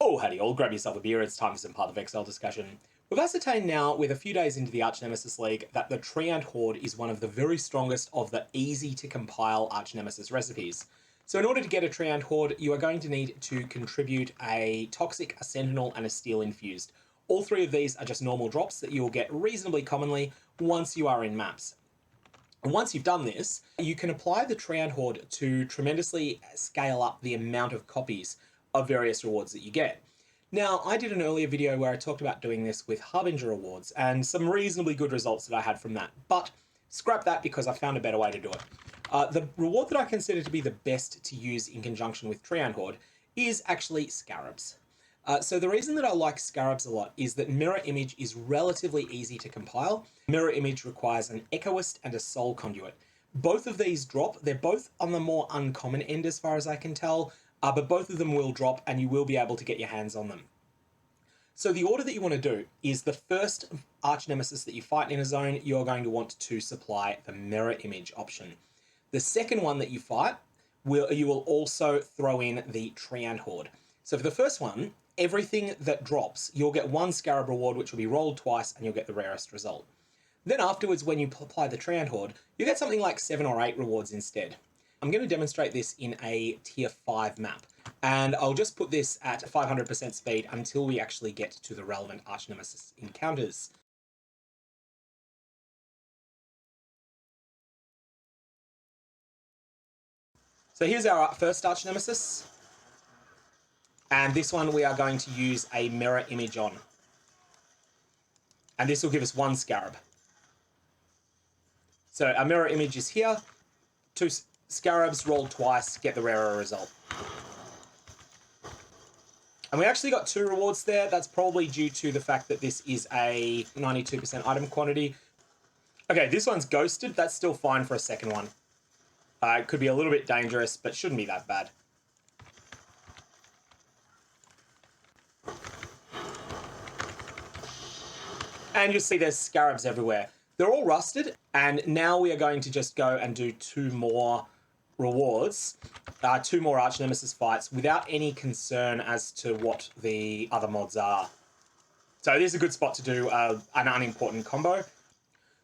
Oh, howdy all, grab yourself a beer, it's time for some part of Exile discussion. We've ascertained now, with a few days into the Archnemesis League, that the Treant Horde is one of the very strongest of the easy-to-compile Archnemesis recipes. So in order to get a Treant Horde, you are going to need to contribute a Toxic, a Sentinel, and a Steel Infused. All three of these are just normal drops that you will get reasonably commonly once you are in maps. And once you've done this, you can apply the Treant Horde to tremendously scale up the amount of copies of various rewards that you get. Now, I did an earlier video where I talked about doing this with Harbinger rewards and some reasonably good results that I had from that, but scrap that because I found a better way to do it. The reward that I consider to be the best to use in conjunction with Treant Horde is actually Scarabs. So the reason that I like Scarabs a lot is that Mirror Image is relatively easy to compile. Mirror Image requires an Echoist and a Soul Conduit. Both of these drop. They're both on the more uncommon end as far as I can tell, but both of them will drop and you will be able to get your hands on them. So the order that you want to do is the first Archnemesis that you fight in a zone, you're going to want to supply the Mirror Image option. The second one that you fight, you will also throw in the Treant Horde. So for the first one, everything that drops, you'll get one Scarab reward, which will be rolled twice, and you'll get the rarest result. Then afterwards, when you apply the Treant Horde, you get something like 7 or 8 rewards instead. I'm going to demonstrate this in a tier 5 map, and I'll just put this at 500% speed until we actually get to the relevant Archnemesis encounters. So here's our first Archnemesis, and this one we are going to use a Mirror Image on. And this will give us 1 Scarab. So our Mirror Image is here, 2 Scarabs rolled twice, get the rarer result. And we actually got 2 rewards there. That's probably due to the fact that this is a 92% item quantity. Okay, this one's ghosted. That's still fine for a second one. It could be a little bit dangerous, but shouldn't be that bad. And you'll see there's Scarabs everywhere. They're all rusted, and now we are going to just go and do 2 more rewards, 2 more Archnemesis fights without any concern as to what the other mods are. So this is a good spot to do an unimportant combo.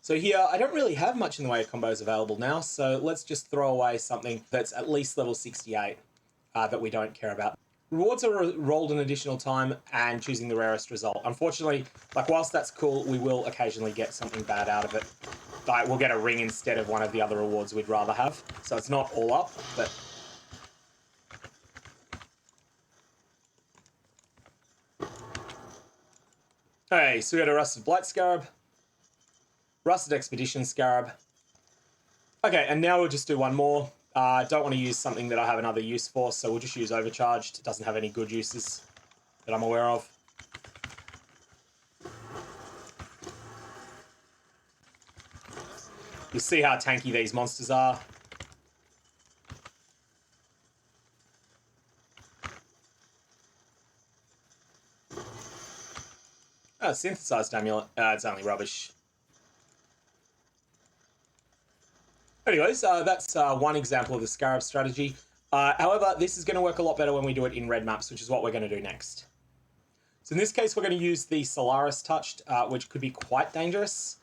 So here, I don't really have much in the way of combos available now, so let's just throw away something that's at least level 68 that we don't care about. Rewards are rolled an additional time and choosing the rarest result. Unfortunately, whilst that's cool, we will occasionally get something bad out of it. We'll get a ring instead of one of the other rewards we'd rather have. So it's not all up, but... Okay, so we got a Rusted Blight Scarab, Rusted Expedition Scarab. Okay, and now we'll just do one more. I don't want to use something that I have another use for, so we'll just use Overcharged. It doesn't have any good uses that I'm aware of. You'll see how tanky these monsters are. Synthesized Amulet. It's only rubbish. Anyways, that's one example of the Scarab strategy. However, this is going to work a lot better when we do it in red maps, which is what we're going to do next. So in this case, we're going to use the Solaris Touched, which could be quite dangerous.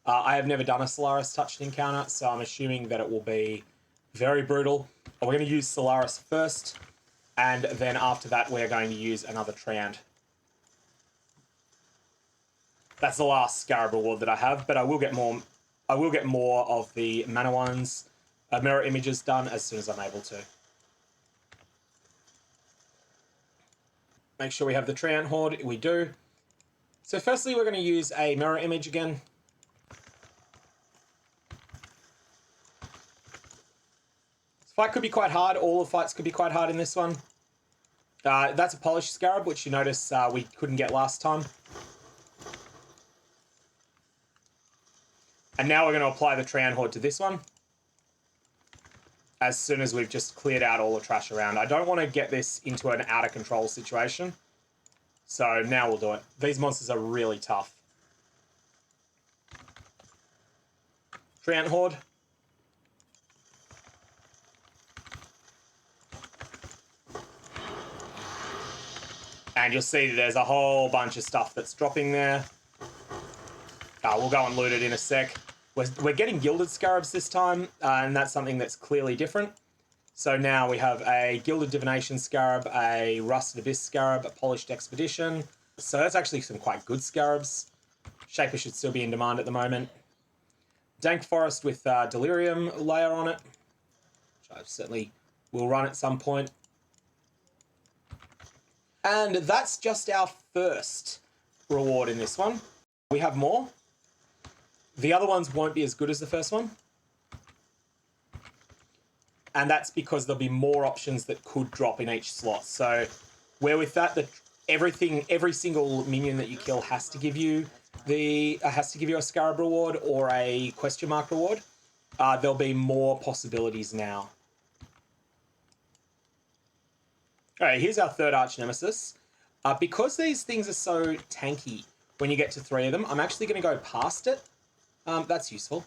I have never done a Solaris Touched encounter, so I'm assuming that it will be very brutal. We're going to use Solaris first, and then after that, we're going to use another Treant. That's the last Scarab reward that I have, but I will get more. I will get more of the mana ones, Mirror Images done as soon as I'm able to. Make sure we have the Treant Horde. We do. So firstly, we're going to use a Mirror Image again. This fight could be quite hard. All the fights could be quite hard in this one. That's a Polished Scarab, which you notice we couldn't get last time. And now we're going to apply the Treant Horde to this one as soon as we've just cleared out all the trash around. I don't want to get this into an out of control situation. So now we'll do it. These monsters are really tough. Treant Horde. And you'll see that there's a whole bunch of stuff that's dropping there. We'll go and loot it in a sec. We're getting Gilded Scarabs this time, and that's something that's clearly different. So now we have a Gilded Divination Scarab, a Rusted Abyss Scarab, a Polished Expedition. So that's actually some quite good Scarabs. Shaper should still be in demand at the moment. Dank Forest with Delirium layer on it, which I certainly will run at some point. And that's just our first reward in this one. We have more. The other ones won't be as good as the first one. And that's because there'll be more options that could drop in each slot. So where with that, every single minion that you kill has to give you a Scarab reward or a question mark reward. There'll be more possibilities now. All right, here's our third Archnemesis. Because these things are so tanky when you get to 3 of them, I'm actually going to go past it. That's useful.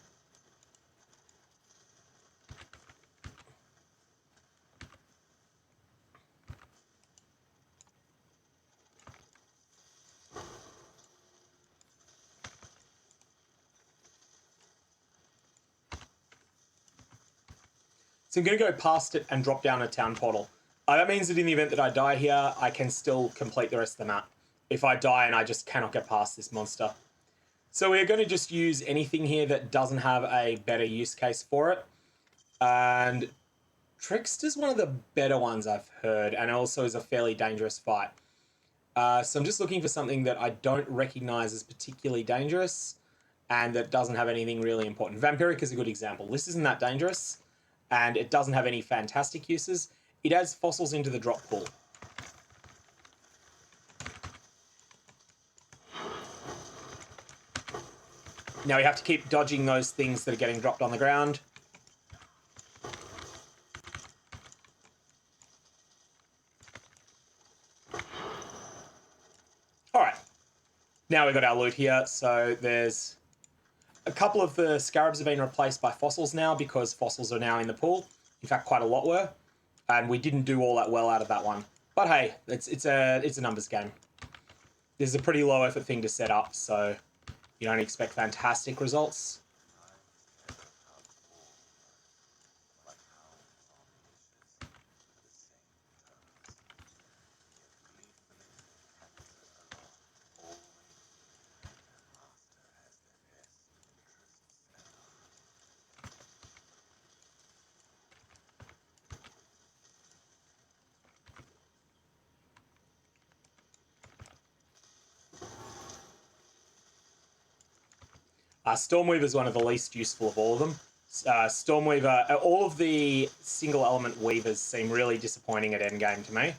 So I'm going to go past it and drop down a town portal. That means that in the event that I die here, I can still complete the rest of the map. If I die and I just cannot get past this monster. So we're going to just use anything here that doesn't have a better use case for it. And Trickster's one of the better ones I've heard, and also is a fairly dangerous fight. So I'm just looking for something that I don't recognize as particularly dangerous, and that doesn't have anything really important. Vampiric is a good example. This isn't that dangerous, and it doesn't have any fantastic uses. It adds fossils into the drop pool. Now we have to keep dodging those things that are getting dropped on the ground. All right. Now we've got our loot here. So there's a couple of the Scarabs have been replaced by fossils now because fossils are now in the pool. In fact, quite a lot were. And we didn't do all that well out of that one. But hey, it's a numbers game. This is a pretty low effort thing to set up, so you don't expect fantastic results. Stormweaver is one of the least useful of all of them. Stormweaver, all of the single element weavers seem really disappointing at endgame to me.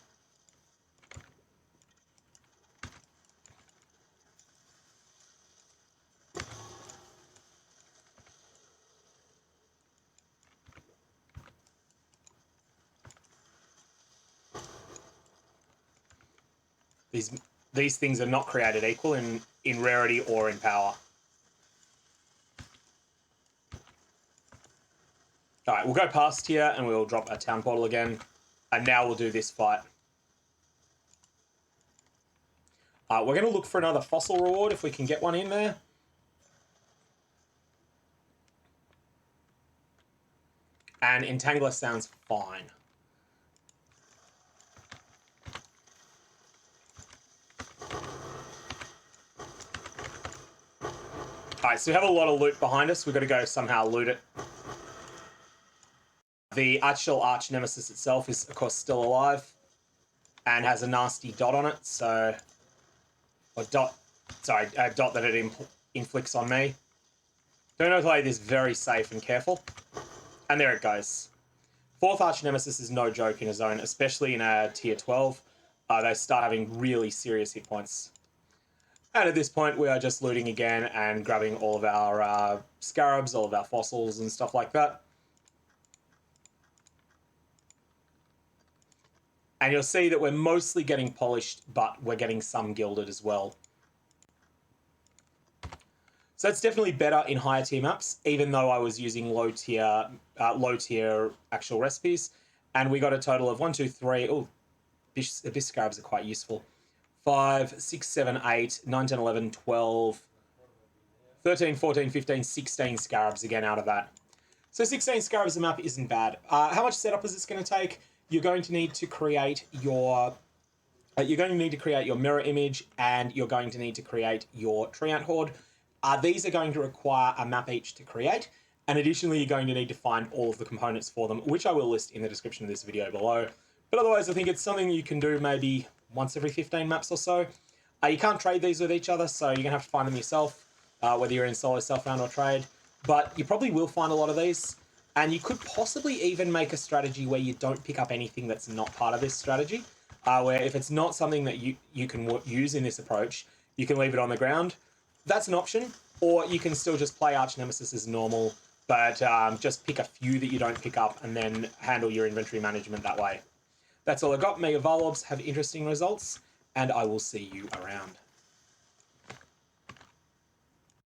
These things are not created equal in rarity or in power. All right, we'll go past here and we'll drop a town portal again. And now we'll do this fight. We're going to look for another fossil reward if we can get one in there. And Entangler sounds fine. All right, so we have a lot of loot behind us. We've got to go somehow loot it. The actual Archnemesis itself is, of course, still alive and has a nasty dot on it, so... a dot that it inflicts on me. Don't know, play this very safe and careful. And there it goes. Fourth Archnemesis is no joke in a zone, especially in a tier 12. They start having really serious hit points. And at this point, we are just looting again and grabbing all of our Scarabs, all of our fossils and stuff like that. And you'll see that we're mostly getting polished, but we're getting some gilded as well. So that's definitely better in higher tier maps, even though I was using low tier actual recipes. And we got a total of 1, 2, 3. Oh, Abyss Scarabs are quite useful. 5, 6, 7, 8, 9, 10, 11, 12, 13, 14, 15, 16 Scarabs again out of that. So 16 Scarabs a map isn't bad. How much setup is this going to take? You're going to need to create your mirror image, and you're going to need to create your Treant Horde. These are going to require a map each to create, and additionally you're going to need to find all of the components for them, which I will list in the description of this video below. But otherwise I think it's something you can do maybe once every 15 maps or so. You can't trade these with each other, so you're going to have to find them yourself, whether you're in solo, self-found, or trade. But you probably will find a lot of these, and you could possibly even make a strategy where you don't pick up anything that's not part of this strategy. Where if it's not something that you can use in this approach, you can leave it on the ground. That's an option, or you can still just play Archnemesis as normal, but just pick a few that you don't pick up and then handle your inventory management that way. That's all I got. Mega Varlorbs have interesting results, and I will see you around.